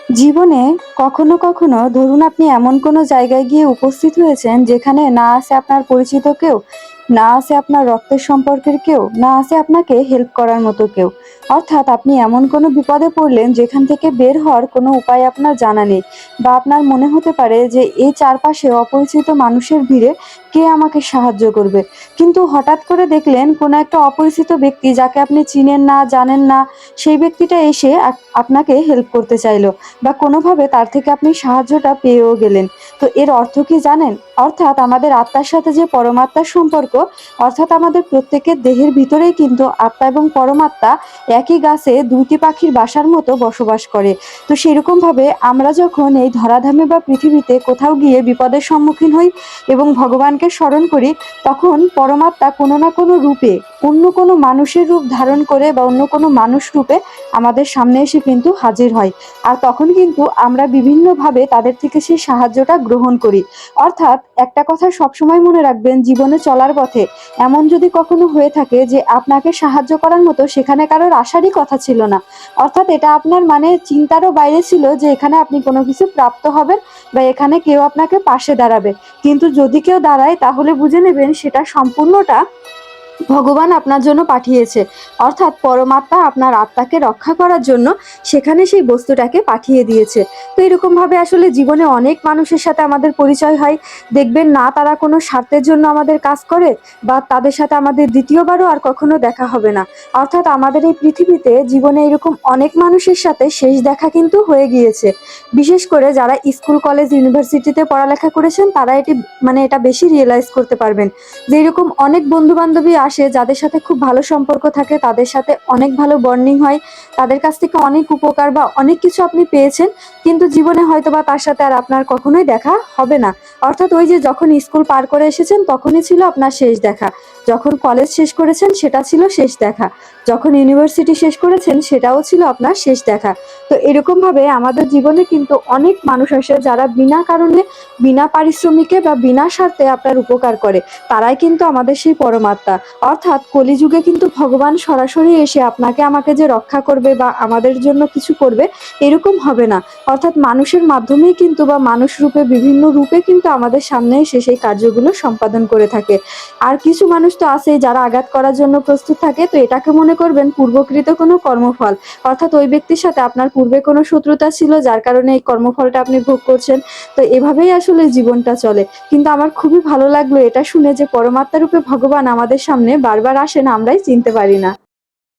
জীবনে কখনো কখনো ধরুন আপনি এমন কোনো জায়গায় গিয়ে উপস্থিত হয়েছেন যেখানে না আছে আপনার পরিচিত কেউ, না আছে আপনার রক্তের সম্পর্কের কেউ, না আছে আপনাকে হেল্প করার মতো কেউ। অর্থাৎ আপনি এমন কোনো বিপদে পড়লেন যেখান থেকে বের হওয়ার কোনো উপায় আপনার জানা নেই, বা আপনার মনে হতে পারে যে এই চারপাশে অপরিচিত মানুষের ভিড়ে কে আমাকে সাহায্য করবে। কিন্তু হঠাৎ করে দেখলেন কোনো একটা অপরিচিত ব্যক্তি যাকে আপনি চিনেন না, জানেন না, সেই ব্যক্তিটা এসে আপনাকে হেল্প করতে চাইলো, বা কোনোভাবে তার থেকে আপনি সাহায্যটা পেয়েও গেলেন। তো এর অর্থ কি জানেন? অর্থাৎ আমাদের আত্মার সাথে যে পরমাত্মার সম্পর্ক, অর্থাৎ আমাদের প্রত্যেকের দেহের ভিতরেই কিন্তু আত্মা এবং পরমাত্মা একই গাছে দুইটি পাখির বাসার মতো বসবাস করে। তো সেরকম ভাবে আমরা যখন এই ধরাধামে বা পৃথিবীতে কোথাও গিয়ে বিপদের সম্মুখীন হই এবং ভগবানকে স্মরণ করি, তখন পরমাত্মা কোনো না কোনো রূপে, অন্য কোনো মানুষের রূপ ধারণ করে বা অন্য কোনো মানুষ রূপে আমাদের সামনে এসে কিন্তু হাজির হয়। আর তখন কিন্তু আমরা বিভিন্নভাবে তাদের থেকে সেই সাহায্যটা গ্রহণ করি। অর্থাৎ একটা কথা সবসময় মনে রাখবেন, জীবনে চলার পথে এমন যদি কখনো হয়ে থাকে যে আপনাকে সাহায্য করার মতো সেখানে কারোর আসারই কথা ছিল না, অর্থাৎ এটা আপনার চিন্তারও বাইরে ছিল যে এখানে আপনি কোনো কিছু প্রাপ্ত হবেন বা এখানে কেউ আপনাকে পাশে দাঁড়াবে, কিন্তু যদি কেউ দাঁড়ায় তাহলে বুঝে নেবেন সেটা সম্পূর্ণটা ভগবান আপনার জন্য পাঠিয়েছে। অর্থাৎ পরমাত্মা আপনার আত্মাকে রক্ষা করার জন্য সেখানে সেই বস্তুটাকে পাঠিয়ে দিয়েছে। তো এরকম ভাবে আসলে জীবনে অনেক মানুষের সাথে আমাদের পরিচয় হয়। দেখবেন না তারা কোনো স্বার্থের জন্য আমাদের কাজ করে, বা তাদের সাথে আমাদের দ্বিতীয়বারও আর কখনো দেখা হবে না। অর্থাৎ আমাদের এই পৃথিবীতে জীবনে এরকম অনেক মানুষের সাথে শেষ দেখা কিন্তু হয়ে গিয়েছে। বিশেষ করে যারা স্কুল, কলেজ, ইউনিভার্সিটিতে পড়ালেখা করেছেন তারা এটা বেশি রিয়েলাইজ করতে পারবেন যে এরকম অনেক বন্ধু বান্ধবী আসে যাদের সাথে খুব ভালো সম্পর্ক থাকে, তাদের সাথে অনেক ভালো বন্ডিং হয়, তাদের কাছ থেকে অনেক উপকার বা অনেক কিছু আপনি পেয়েছেন, কিন্তু জীবনে হয়তো বা তার সাথে আর আপনার কখনোই দেখা হবে না। অর্থাৎ ওই যে যখন স্কুল পার করে এসেছেন তখনই ছিল আপনার শেষ দেখা, যখন কলেজ শেষ করেছেন সেটা ছিল শেষ দেখা, যখন ইউনিভার্সিটি শেষ করেছেন সেটাও ছিল আপনার শেষ দেখা। তো এরকম ভাবে আমাদের জীবনে কিন্তু অনেক মানুষ আসে যারা বিনা কারণে, বিনা পারিশ্রমিকে বা বিনা স্বার্থে আপনার উপকার করে। তারাই কিন্তু আমাদের সেই পরমাত্মা। অর্থাৎ কলিযুগে কিন্তু ভগবান সরাসরি এসে আপনাকে আমাকে যে রক্ষা করবে বা আমাদের জন্য কিছু করবে, এরকম হবে না। অর্থাৎ মানুষের মাধ্যমেই কিন্তু বা মানুষ রূপে, বিভিন্ন রূপে কিন্তু আমাদের সামনে এসে সেই কার্যগুলো সম্পাদন করে থাকে। আর কিছু মানুষ তো আছেই যারা আঘাত করার জন্য প্রস্তুত থাকে, তো এটাকে মনে করবেন পূর্বকৃত কোনো কর্মফল। অর্থাৎ ওই ব্যক্তির সাথে আপনার পূর্বে কোনো শত্রুতা ছিল যার কারণে এই কর্মফলটা আপনি ভোগ করছেন। তো এভাবেই আসলে জীবনটা চলে। কিন্তু আমার খুবই ভালো লাগলো এটা শুনে যে পরমাত্মা রূপে ভগবান আমাদের সামনে বারবার আসেন, আমরাই চিনতে পারি না।